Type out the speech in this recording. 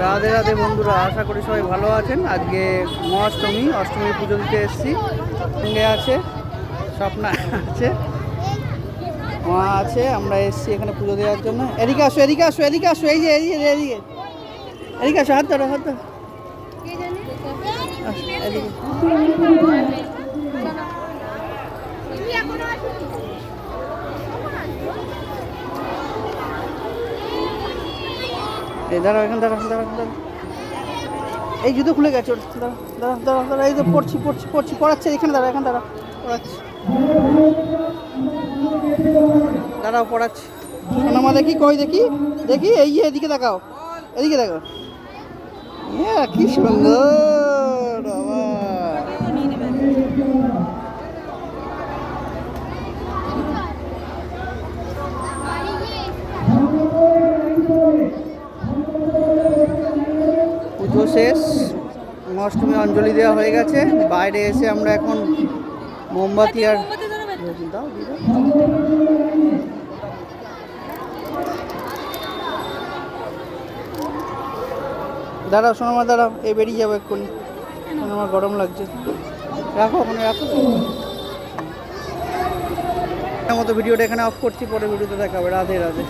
রাধে রাধে বন্ধুরা, আশা করি সবাই ভালো আছেন। আজকে অষ্টমী পুজো দিতে এসেছি। সঙ্গে আছে স্বপ্না, আছে মা, আছে। আমরা এসেছি এখানে পুজো দেওয়ার জন্য। এদিকে আসো, এদিকে আসো, এদিকে আসো। এই যে এদিকে এদিকে আসো, হাত ধরো, হাত ধরো। এদিকে এই দাঁড়াও, এখানে দাঁড়াও, দাঁড়াও, দাঁড়াও। এই জুতো খুলে গেছে ওর। দাঁড়াও, দাঁড়াও, দাঁড়াও, দাঁড়াও। এই তো পড়ছি পড়াচ্ছে। এখানে দাঁড়াও, এখানে দাঁড়াও, পড়াচ্ছি। দাঁড়াও, পড়াচ্ছি। সোনামা, দেখি কই, দেখি দেখি। এই যে এদিকে দেখাও, এদিকে দেখাও। কি সুন্দর বাবা। পুজো শেষ, অষ্টমী অঞ্জলি দেওয়া হয়ে গেছে। বাইরে এসে আমরা এখন মোমবাতি আর দাও, দাঁড়াও সোনামা, দাঁড়াও। এই বেরিয়ে যাবো এক্ষুনি। আমার গরম লাগছে। রাখো ওখানে, রাখো। মতো ভিডিওটা এখানে অফ করছি, পরে ভিডিওতে দেখাবে। রাধে রাধে।